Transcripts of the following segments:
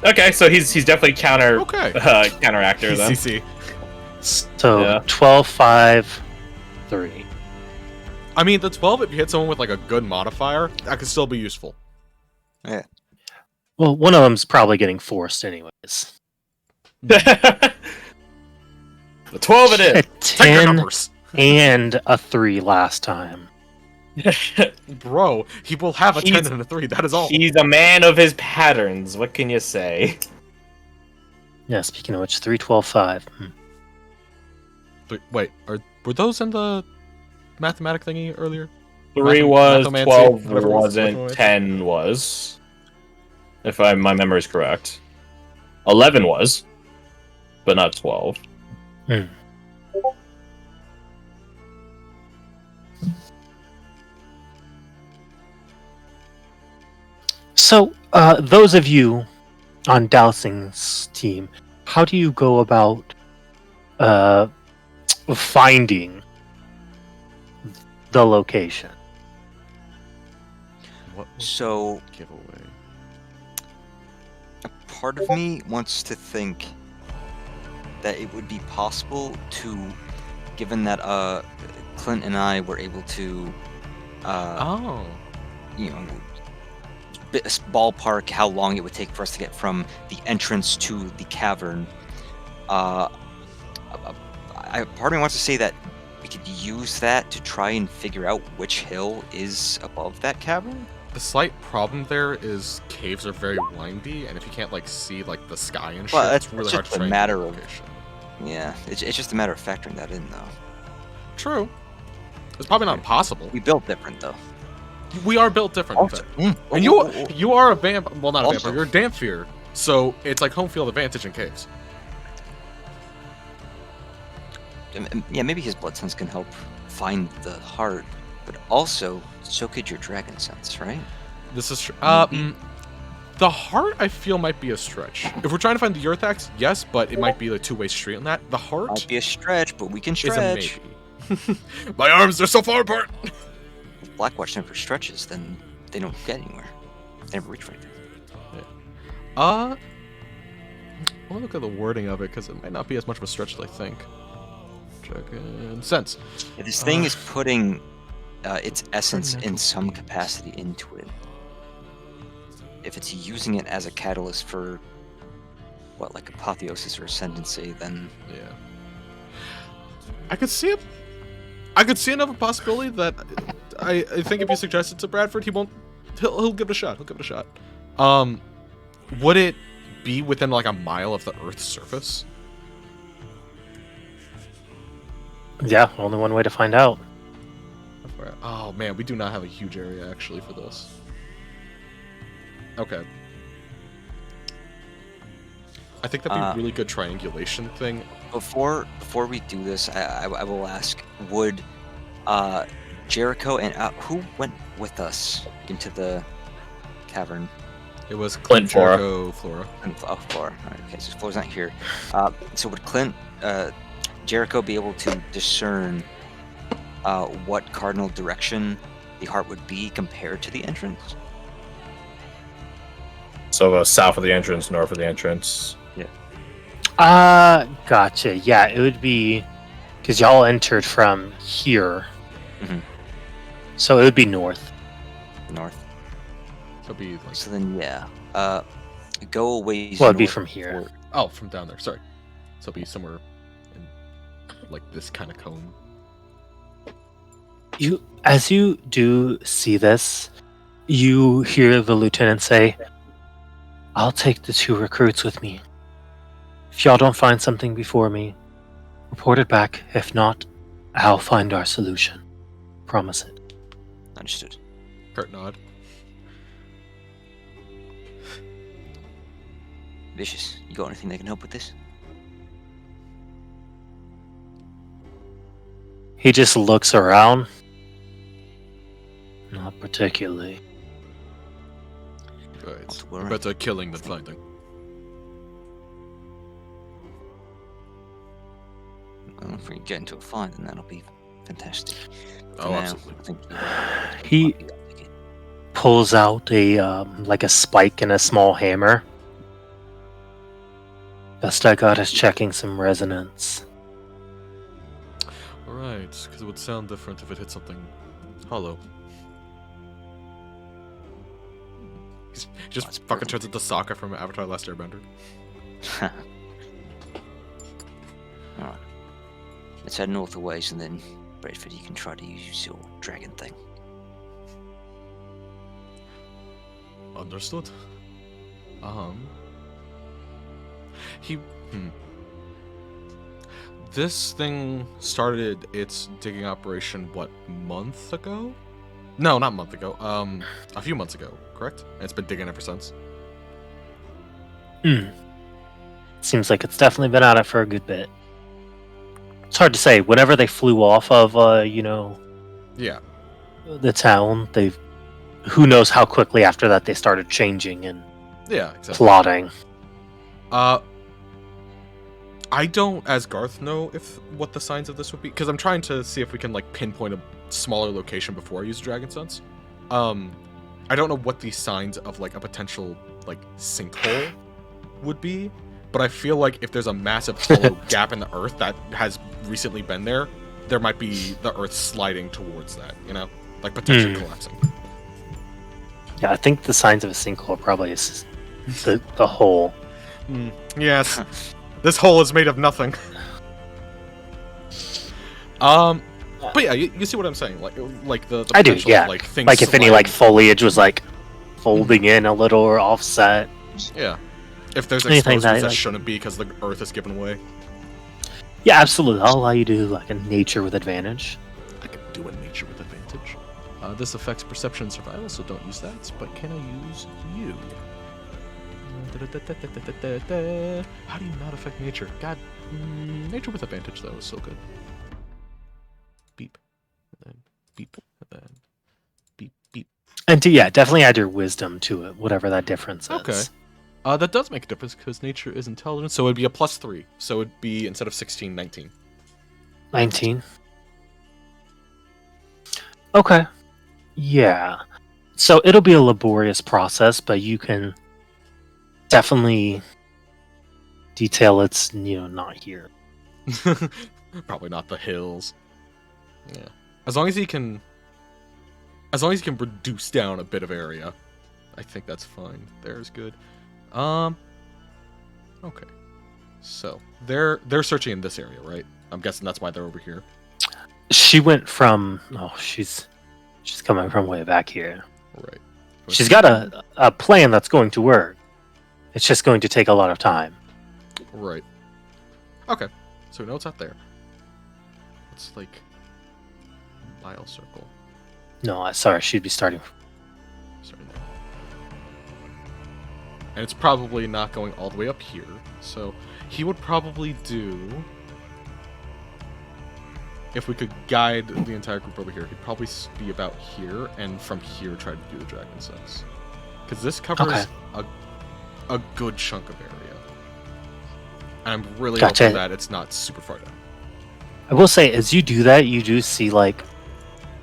Okay, so he's definitely counteractor then. CC. So 12, 5, 3. I mean, the 12, if you hit someone with like a good modifier, that could still be useful. Yeah. Well, one of them's probably getting forced anyways. The 12 it A is. Take the 10 numbers. and a 3 last time. Bro, he will have a 10 He's- and a 3, that is all. He's a man of his patterns. What can you say? Yeah, speaking of which, 3, 12, 5. Wait, were those in the mathematic thingy earlier? 3 was, Mathomancy, 12 whatever it was, wasn't, whatever it was. 10 was. If my memory is correct. 11 was, but not 12. So, those of you on Dowsing's team, how do you go about finding the location? What was So the giveaway? a part of me wants to think that it would be possible to, given that Clint and I were able to, Oh. Ballpark how long it would take for us to get from the entrance to the cavern. Part of me wants to say that we could use that to try and figure out which hill is above that cavern. The slight problem there is caves are very windy, and if you can't like see like the sky and shit, Well, it's that's really just hard to a train matter the of- location. Yeah, it's just a matter of factoring that in, though. True. It's probably not impossible. We built different, though. We are built different. in Also, fact. And you are a vamp. Well, not a Also- vampire. You're a Damphier, so it's like home field advantage in caves. Yeah, maybe his blood sense can help find the heart, but also so could your dragon sense, right? This is true. Maybe. The heart I feel might be a stretch. If we're trying to find the Earth Axe, yes, but it might be a two-way street on that. The heart Might be a stretch, but we can is a stretch. maybe. My arms are so far apart. If Blackwatch never stretches, then they don't get anywhere. They never reach for anything. I want to look at the wording of it because it might not be as much of a stretch as I think. Dragon sense. Yeah, this thing is putting its essence Natural in some beings. capacity into it. If it's using it as a catalyst for what, like apotheosis or ascendancy, then Yeah. I could see it. I could see another possibility that I think if you suggest it to Bradford, he'll give it a shot. He'll give it a shot. Would it be within like a mile of the Earth's surface? Yeah, only one way to find out. Oh man, we do not have a huge area actually for this. Okay. I think that'd be a really good triangulation thing. before we do this, I will ask: would Jericho and who went with us into the cavern? It was Clint Flora. Jericho, Flora. And Flora. Alright, okay, so Flora's not here. So would Jericho be able to discern what cardinal direction the heart would be compared to the entrance? So south of the entrance, north of the entrance. Gotcha. Yeah, it would be because y'all entered from here, Mhm. so it would be north. North. So it'd be like So then, yeah. Go away. Well, it'd be from here. from down there. Sorry. So it'd be somewhere in like this kind of cone. As you do see this, you hear the lieutenant say, "I'll take the 2 recruits with me. If y'all don't find something before me, report it back. If not, I'll find our solution. Promise it." Understood. Kurt nod. Vicious, you got anything that can help with this? He just looks around. Not particularly. Right. Not to worry. Better killing than finding. Well, if we get into a fight, then that'll be fantastic. For Oh, now, absolutely. I think He might be that ticket. pulls out a like a spike and a small hammer. Best I got is checking some resonance. Alright, because it would sound different if it hit something hollow. He just That's fucking perfect. turns into Sokka from Avatar Last Airbender. Alright. Let's head north a ways, and then, Bradford, you can try to use your dragon thing. Understood. He. This thing started its digging operation, what, month ago? No, not a month ago. A few months ago, correct? And it's been digging ever since. Seems like it's definitely been at it for a good bit. It's hard to say. Whenever they flew off of, Yeah. the town, they, who knows how quickly after that they started changing and Yeah, exactly. plotting. I don't, as Garth, know what the signs of this would be, because I'm trying to see if we can like pinpoint a smaller location before I use Dragon Sense. I don't know what the signs of like a potential like sinkhole would be, but I feel like if there's a massive hollow gap in the earth that has recently been there, there might be the earth sliding towards that, you know, like potentially collapsing. Yeah, I think the signs of a sinkhole probably is the hole. Yes. This hole is made of nothing. But yeah, you see what I'm saying? Like the I do, potential, yeah. like things Like if any sliding. like foliage was like folding in a little or offset. Yeah. If there's Anything exposed that, that like- shouldn't be because the earth is given way. Yeah, absolutely. I'll allow you to do like a nature with advantage. I can do a nature with advantage. This affects perception and survival, so don't use that. But can I use you? How do you not affect nature? God, nature with advantage though is so good. Beep, and then beep, and then beep, beep. And yeah, definitely add your wisdom to it, whatever that difference is. Okay. That does make a difference because nature is intelligence, so it'd be a +3. So it'd be, instead of 16, 19. 19. Okay. Yeah. So it'll be a laborious process, but you can definitely detail it's, not here. Probably not the hills. Yeah. As long as he can reduce down a bit of area, I think that's fine. There's good. Okay. So they're searching in this area, right? I'm guessing that's why they're over here. She went from she's coming from way back here. Right. She's got a plan that's going to work. It's just going to take a lot of time. Right. Okay. So we know it's out there. It's like a mile circle. No, sorry, she'd be starting. Starting there. And it's probably not going all the way up here. So he would probably do, if we could guide the entire group over here, he'd probably be about here, and from here try to do the Dragon Sense. Because this covers a good chunk of area. And I'm really Gotcha. hoping that it's not super far down. I will say, as you do that, you do see like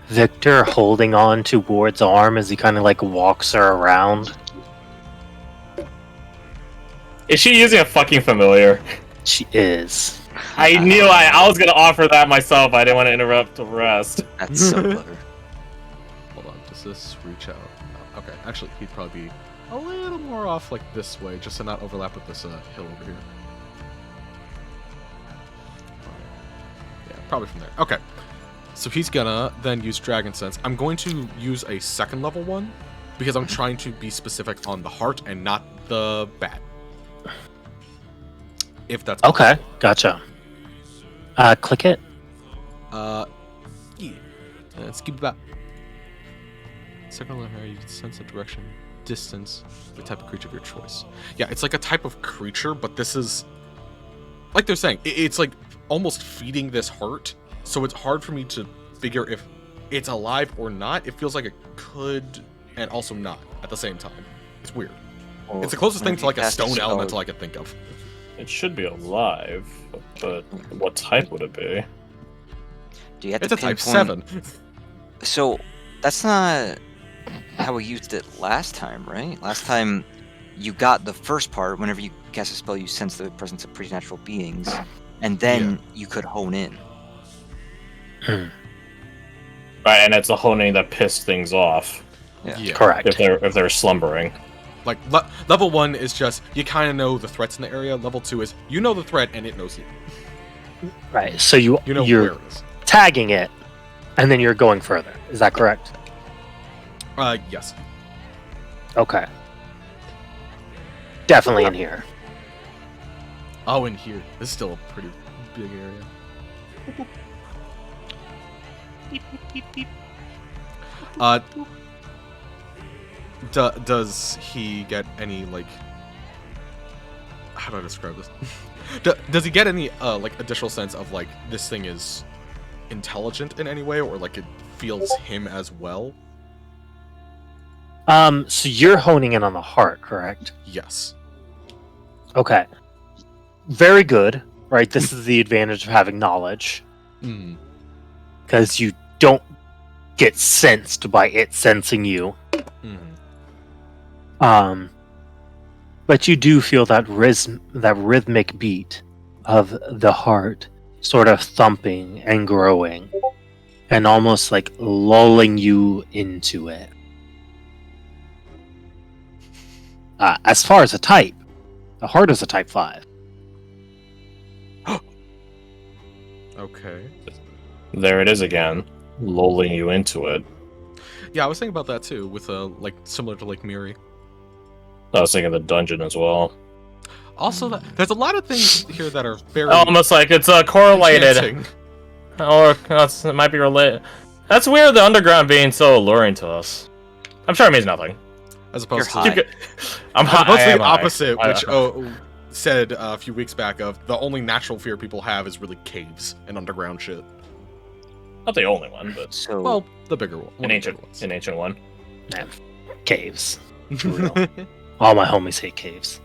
Victor holding on to Ward's arm as he kind of like walks her around. Is she using a fucking familiar? She is. I knew I was gonna offer that myself. I didn't want to interrupt the rest. That's so clever. Hold on, does this reach out? No. Okay, actually, he'd probably be a little more off like this way, just to not overlap with this hill over here. Yeah, probably from there. Okay, so he's gonna then use Dragon Sense. I'm going to use a second level one, because I'm trying to be specific on the heart and not the bat. If that's Okay, possible. gotcha. Click it. Yeah. Let's keep it back. Second level, you can sense the direction, distance, the type of creature of your choice. Yeah, it's like a type of creature, but this is, like they're saying, it's like almost feeding this heart, so it's hard for me to figure if it's alive or not. It feels like it could, and also not, at the same time. It's weird. Well, It's the closest thing to like a cast stone spell- elemental I could think of. It should be alive, but what type would it be? Do you have It's to a type pinpoint- 7. So that's not how we used it last time, right? Last time you got the first part. Whenever you cast a spell, you sense the presence of preternatural beings, and then you could hone in. Right, and it's the honing that pissed things off Yeah. Correct. if they're slumbering. Like level 1 is just you kind of know the threats in the area. Level 2 is you know the threat and it knows you. Right. So You know you're where it is. tagging it, and then you're going further. Is that correct? Yes. Okay. Definitely in here. Oh, in here. This is still a pretty big area. Does he get any, like... How do I describe this? Does he get any, like, additional sense of, like, this thing is intelligent in any way, or, like, it feels him as well? So you're honing in on the heart, correct? Yes. Okay. Very good. Right. This is the advantage of having knowledge, Mm. because you don't get sensed by it sensing you. Mm. But you do feel that rhythmic beat of the heart sort of thumping and growing, and almost like lulling you into it. As far as a type, the heart is a type 5. Okay. There it is again, lulling you into it. Yeah, I was thinking about that too, with like similar to like Miri. I was thinking the dungeon as well. Also, there's a lot of things here that are very Almost like it's correlated, enchanting. or it might be related. That's weird. The underground being so alluring to us. I'm sure it means nothing. As opposed You're to high. I'm as high. opposed I to am the high. opposite, I- which said a few weeks back of the only natural fear people have is really caves and underground shit. Not the only one, but So Well, the bigger one. an ancient one. Caves. For real. All my homies hate caves.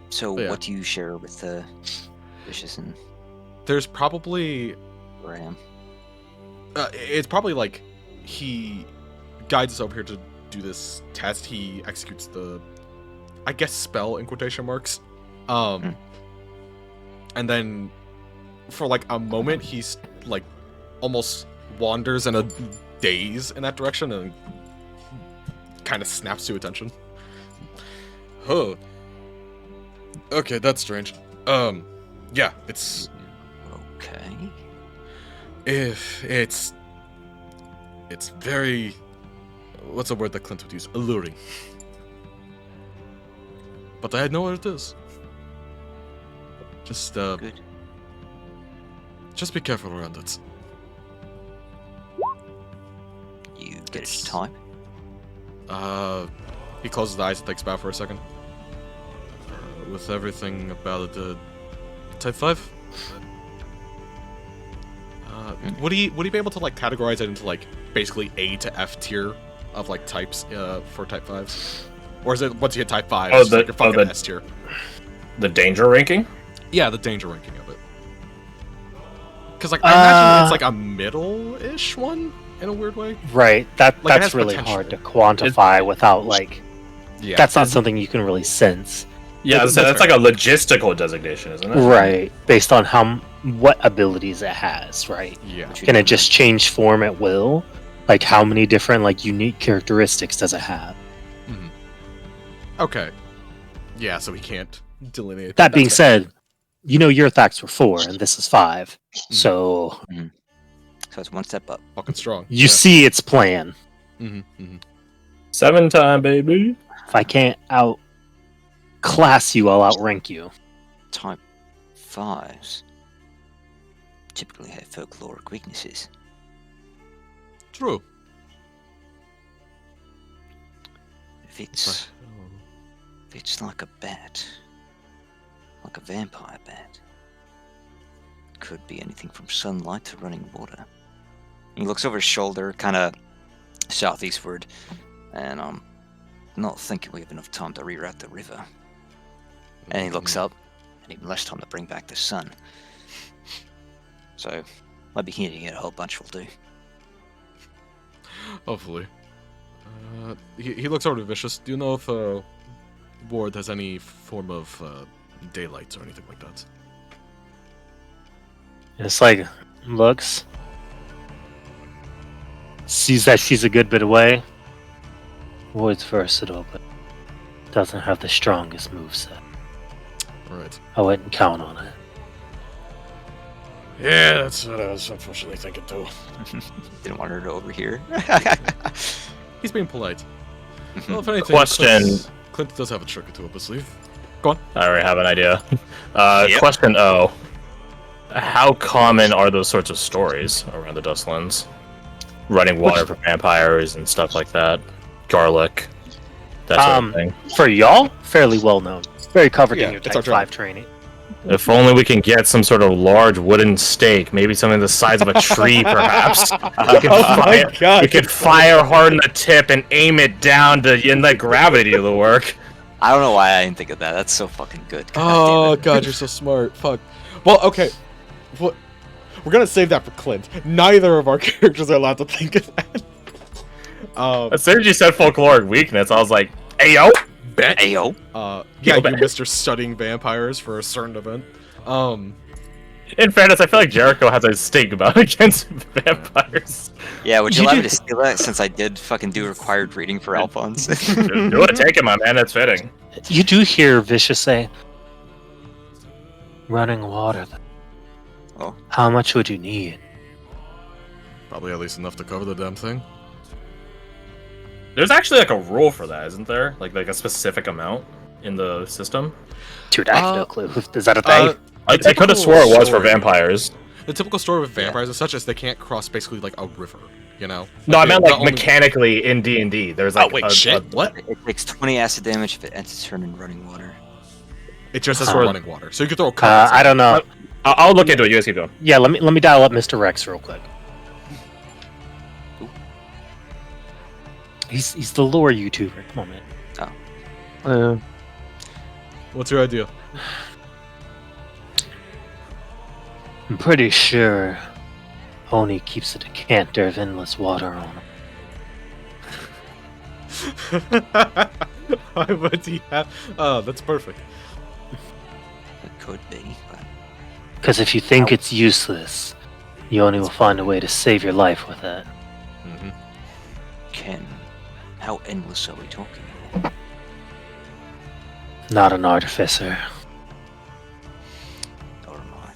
so Yeah. what do you share with Vicious and There's probably Graham? it's probably like he guides us over here to do this test. He executes the, I guess, spell in quotation marks. And then for like a moment he's like almost wanders in a daze in that direction and kind of snaps to attention. Huh. Okay, that's strange. Yeah, it's Okay. it's very, what's a word that Clint would use? Alluring. But I know what it is. Good. Just be careful around it. You get It's- it to type. He closes the eyes and thinks about it for a second. With everything about it, type 5? Would he be able to like categorize it into like basically A to F tier of like types for type 5s? Or is it once you hit type 5, Oh, it's just the- like your fucking oh, the- S tier? The danger ranking? Yeah, the danger ranking of it. Because like I imagine it's like a middle-ish one in a weird way. Right. Like, it That's has really potential. hard to quantify without like. Yeah. That's not something you can really sense. Yeah, That's that's fair. like a logistical designation, isn't it? Right. Based on what abilities it has. Right. Yeah. Can it just change form at will? Like how many different like unique characteristics does it have? Okay. Yeah, so we can't delineate. That being That's fair. said, you know your attacks were 4 and this is 5. So So it's one step up. Fucking strong. you see its plan. Mm-hmm. 7 time, baby. If I can't outclass you, I'll outrank you. Type 5s typically have folkloric weaknesses. True. If it's like a bat, like a vampire bat, could be anything from sunlight to running water. He looks over his shoulder, kind of southeastward, and I'm not thinking we have enough time to reroute the river. And he looks up, and even less time to bring back the sun. So, maybe hitting it a whole bunch will do. Hopefully. He looks over to Vicious. Do you know if ward has any form of daylights or anything like that. It's like, looks, sees that she's a good bit away. Ward's versatile, but doesn't have the strongest moveset. Right. I wouldn't count on it. Yeah, that's what I was unfortunately thinking too. Didn't want her to overhear. He's being polite. Well, if anything, Question. Clint does have a trick or two up his sleeve. I already have an idea. Yep. Question O. How common are those sorts of stories around the Dustlands? Running water for vampires and stuff like that. Garlic. That sort of thing. For y'all, fairly well known. Very covered Yeah, in your it's our Type 5 training. If only we can get some sort of large wooden stake, maybe something the size of a tree, perhaps. We could fire hard on the tip and aim it down and let gravity do the work. I don't know why I didn't think of that. That's so fucking good. Oh god, you're so smart. Fuck. Well, okay. What? We're gonna save that for Clint. Neither of our characters are allowed to think of that. As soon as you said folkloric weakness, I was like, "Hey yo, bet." Ayo. Yeah, you bet. Mr. Studying vampires for a certain event. In fairness, I feel like Jericho has a stigma against vampires. Yeah, would you allow me to steal that since I did fucking do required reading for Alphonse? Do it, take it, my man. That's fitting. You do hear Vicious say, running water. Oh. How much would you need? Probably at least enough to cover the damn thing. There's actually like a rule for that, isn't there? Like a specific amount in the system. Dude, I have no clue. Is that a thing? I could have swore it was for vampires. The typical story with vampires is such as they can't cross basically like a river, you know? No, I meant the like only- mechanically in D&D. There's like What? It takes 20 acid damage if it ends its turn in running water. It just has Huh. running water. So you could throw a I don't know. I'll look into it. You guys keep going. Yeah, let me dial up Mr. Rex real quick. He's the lore YouTuber. Come on, man. What's your idea? I'm pretty sure Oni keeps a decanter of endless water on him. Why would he have? Oh, that's perfect. It could be, but Because if you think it's useless, you only will find a way to save your life with it. Mm-hmm. Ken, how endless are we talking? Not an artificer. Or am I?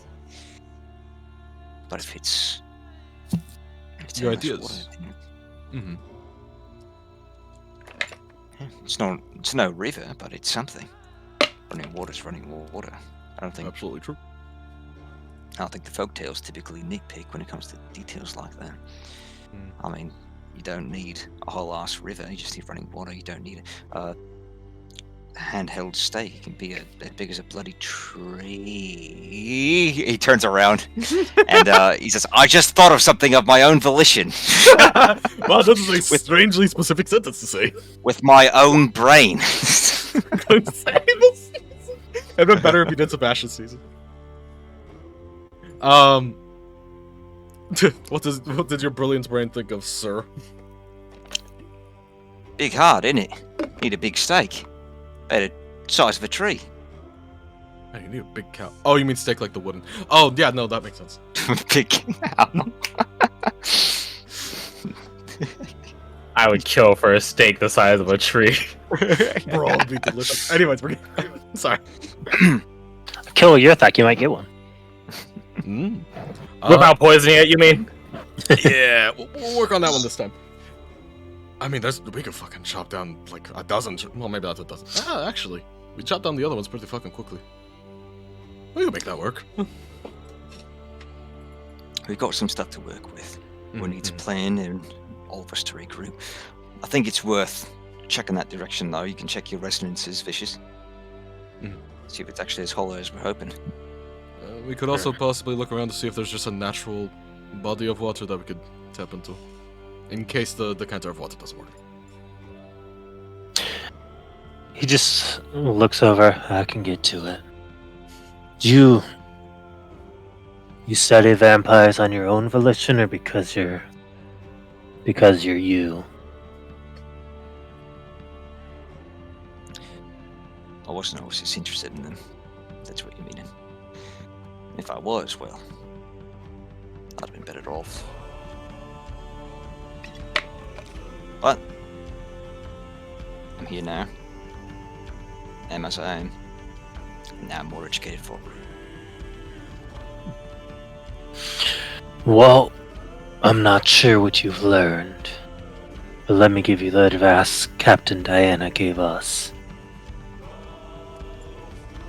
But if it's Your endless ideas. water, then Mm-hmm. it's no river, but it's something. Running water's running water. I don't think Absolutely true. the folktales typically nitpick when it comes to details like that. Mm. I mean, you don't need a whole ass river. You just need running water. You don't need a handheld stake. It can be as big as a bloody tree. He turns around and he says, "I just thought of something of my own volition, Wow, that is a strangely specific sentence to say. with my own brain." It'd been better if you did Sebastian's season. What did your brilliance brain think of, sir? Big hard, isn't it? Need a big stake. About the size of a tree. Hey, you need a big cow. Oh, you mean steak like the wooden? Oh, yeah, no, that makes sense. Big cow. I would kill for a steak the size of a tree. Bro, it'd be delicious. Anyways, sorry. Kill your attack, you might get one. Without poisoning it, you mean? Yeah, we'll work on that one this time. I mean, we could fucking chop down like a dozen. Well, maybe not a dozen. Ah, actually, we chopped down the other ones pretty fucking quickly. We can make that work. We've got some stuff to work with. We need to plan and all of us to regroup. I think it's worth checking that direction, though. You can check your resonances, Vicious. See if it's actually as hollow as we're hoping. We could also possibly look around to see if there's just a natural body of water that we could tap into, in case the decanter of water doesn't work. He just looks over. I can get to it. You study vampires on your own volition, or because you're you? I wasn't always just interested in them. That's what you're meaning. If I was, well, I'd have been better off. But I'm here now. And as I am, now I'm more educated for it. Well, I'm not sure what you've learned, but let me give you the advice Captain Diana gave us.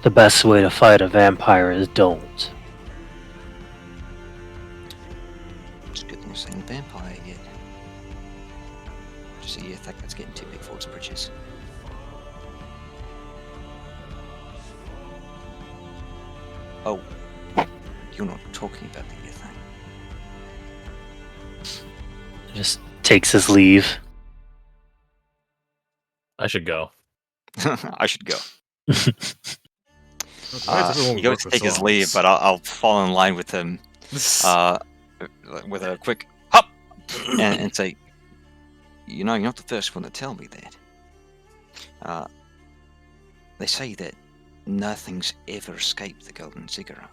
The best way to fight a vampire is don't. It's a good thing you're saying vampire yet. Just so you think that's getting too big for its britches. Oh, you're not talking about the year thing. Just takes his leave. I should go. I should go. Why does everyone He goes work to with take his songs? leave, but I'll fall in line with him with a quick hop and say, you know, you're not the first one to tell me that. They say that nothing's ever escaped the golden cigarette.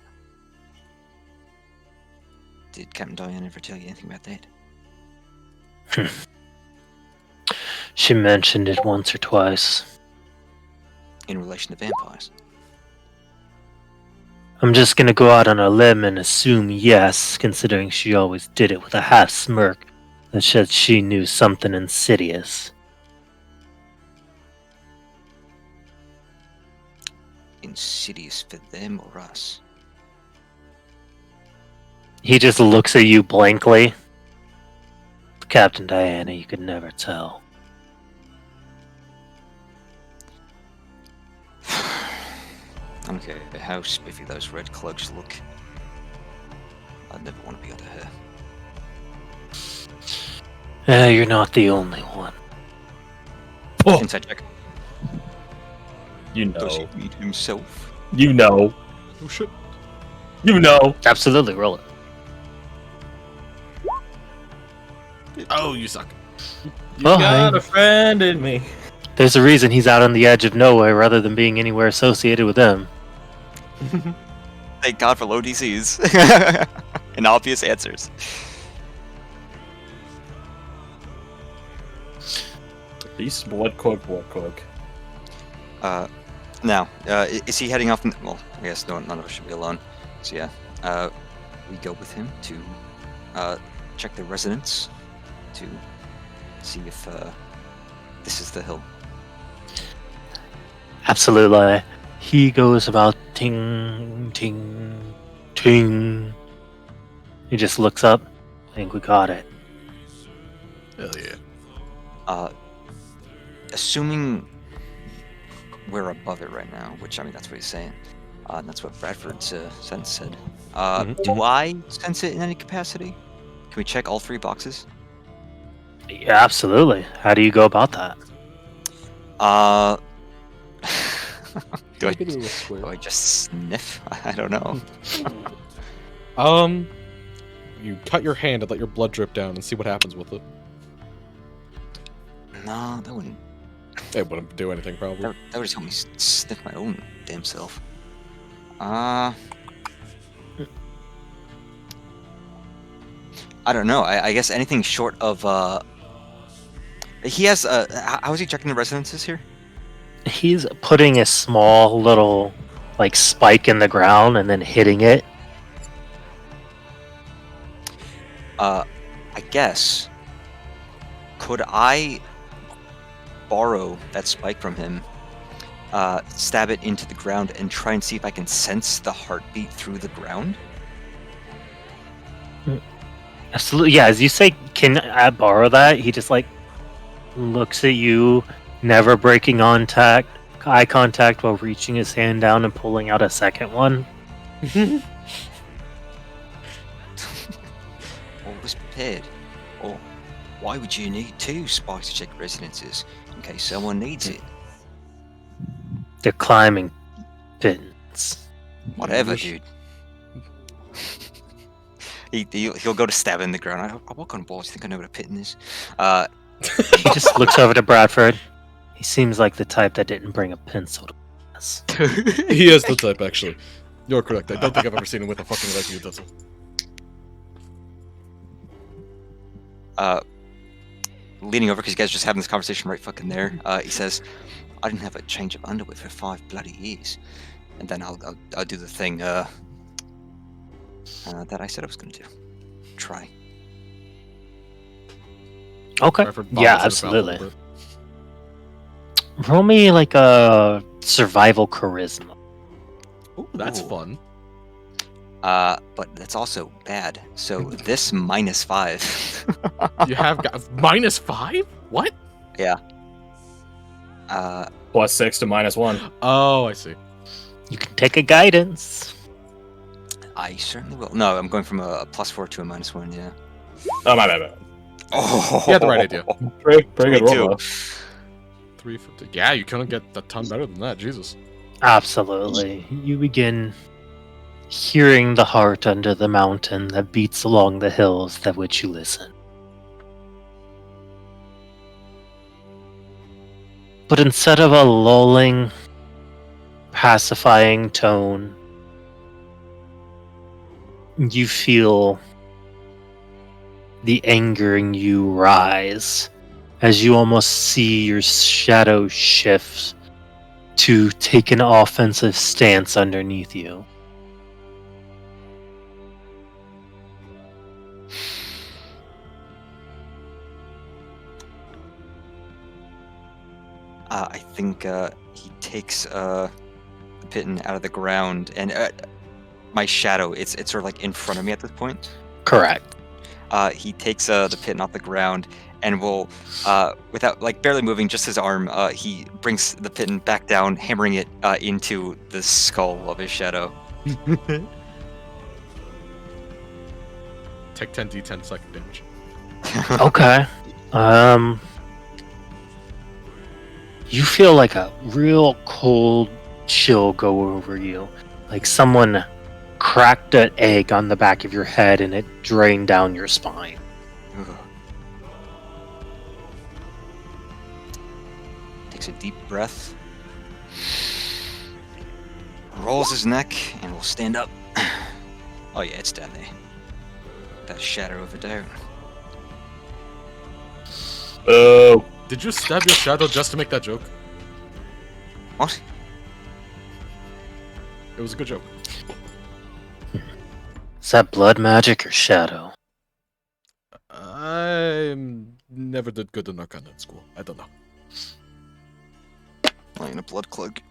Did Captain Diane ever tell you anything about that? She mentioned it once or twice. In relation to vampires? I'm just gonna go out on a limb and assume yes, considering she always did it with a half smirk that said she knew something insidious. Insidious for them or us? He just looks at you blankly. Captain Diana, you could never tell. I don't care how spiffy those red cloaks look. I'd never want to be under her. You're not the only one. Oh, Inside check. you Does he know. meet himself? You know. Oh shit. You know. Absolutely, roll it. Oh, you suck. You Well, got hey. a friend in me. There's a reason he's out on the edge of nowhere rather than being anywhere associated with them. Thank God for low DCs and obvious answers. Beast, blood cook. Now, is he heading off? Well, I guess none of us should be alone. So yeah, we go with him to check the residence to see if this is the hill. Absolutely. He goes about ting, ting, ting. He just looks up. I think we got it. Hell yeah. Assuming we're above it right now, which I mean that's what he's saying. That's what Bradford's sense said. Do I sense it in any capacity? Can we check all three boxes? Yeah, absolutely. How do you go about that? Do Make it a little square. I just sniff? I don't know. You cut your hand and let your blood drip down and see what happens with it. No, that wouldn't. It wouldn't do anything, probably. That would just help me sniff my own damn self. I don't know. I guess anything short of he has how is he checking the residences here? He's putting a small little, like, spike in the ground and then hitting it. I guess. Could I borrow that spike from him, stab it into the ground, and try and see if I can sense the heartbeat through the ground? Absolutely. Yeah, as you say, can I borrow that? He just, like, looks at you, never breaking eye contact while reaching his hand down and pulling out a second one. Always prepared. Or why would you need two spikes to check residences in case someone needs it? They're climbing pins. Whatever, dude. He'll go to stab in the ground. I walk on walls. You think I know what a pit is? He just looks over to Bradford. He seems like the type that didn't bring a pencil to has. He is the type, actually. You're correct. I don't think I've ever seen him with a fucking light utensil. Leaning over, because you guys are just having this conversation right fucking there, he says, I didn't have a change of underwear for 5 bloody years. And then I'll do the thing that I said I was going to do. Try. Okay. Bradford Yeah, vomits in his mouth a little absolutely. bit. Roll me like a survival charisma. Ooh, that's Ooh. fun. But that's also bad. So this -5. You have got -5? What? Yeah. +6 to -1. Oh, I see. You can take a guidance. I certainly will. No, I'm going from a +4 to a -1, yeah. Oh, my bad. Oh, You had the right idea. Pretty good 22. roll, though. 350. Yeah, you couldn't get a ton better than that. Jesus. Absolutely. You begin hearing the heart under the mountain that beats along the hills that which you listen. But instead of a lulling, pacifying tone, you feel the anger in you rise as you almost see your shadow shift to take an offensive stance underneath you. I think he takes the Pitten out of the ground, and my shadow, it's sort of like in front of me at this point. Correct. He takes the Pitten off the ground and will, without, like, barely moving, just his arm, he brings the Pitten back down, hammering it into the skull of his shadow. Take 10d10 psychic damage. Okay. You feel like a real cold chill go over you. Like someone cracked an egg on the back of your head and it drained down your spine. Ugh. Takes a deep breath. Rolls his neck and will stand up. Oh yeah, it's down there. That shadow over there. Oh. Did you stab your shadow just to make that joke? What? It was a good joke. Is that blood magic or shadow? I never did good in Arcana in school. I don't know. Lying in a blood cloak.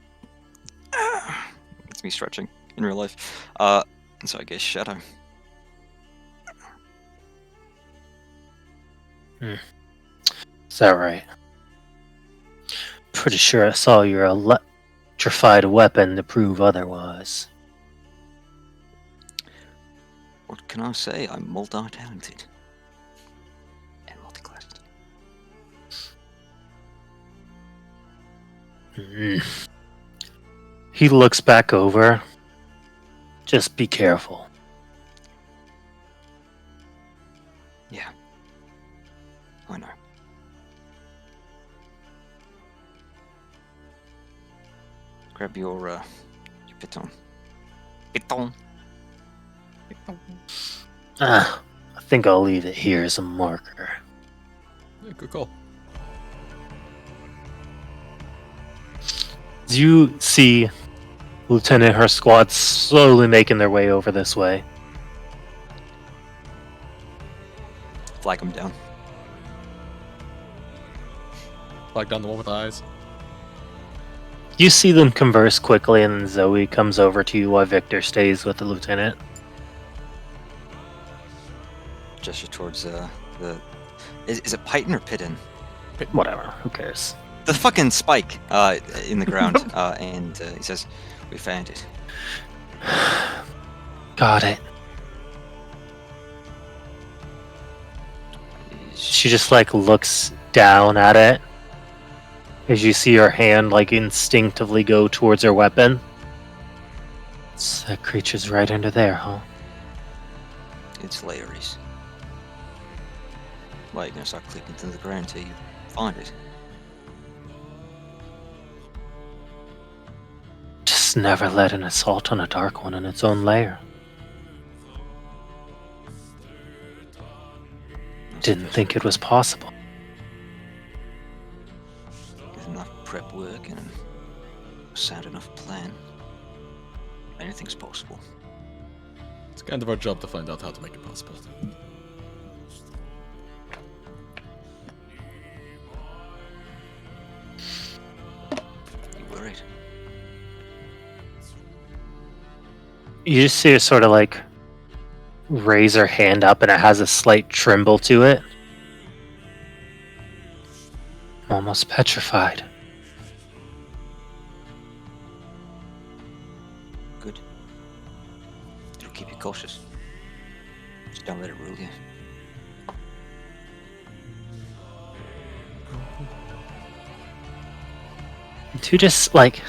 It's me stretching in real life. So I guess shadow. Is that right? Pretty sure I saw your electrified weapon to prove otherwise. What can I say? I'm multi-talented. And multi-classed. He looks back over. Just be careful. Yeah. I know. Grab your piton. Piton. I think I'll leave it here as a marker. Yeah, good call. You see Lieutenant and her squad slowly making their way over this way. Flag him down. Flag down the one with the eyes. You see them converse quickly, and then Zoe comes over to you while Victor stays with the lieutenant. Gesture towards the. Is it Python or Pitten? Whatever, who cares? The fucking spike in the ground. And he says, "We found it." Got it. She just like looks down at it as you see her hand like instinctively go towards her weapon. That creature's right under there, huh? It's Larry's. Why, you're gonna start clicking to the ground until you find it? just never led an assault on a Dark One in its own lair. Didn't think it was possible. With enough prep work and a sound enough plan, anything's possible. It's kind of our job to find out how to make it possible. You were right. You just see her sort of like raise her hand up, and it has a slight tremble to it. I'm almost petrified. Good. It'll keep you cautious. Just don't let it rule you. To just like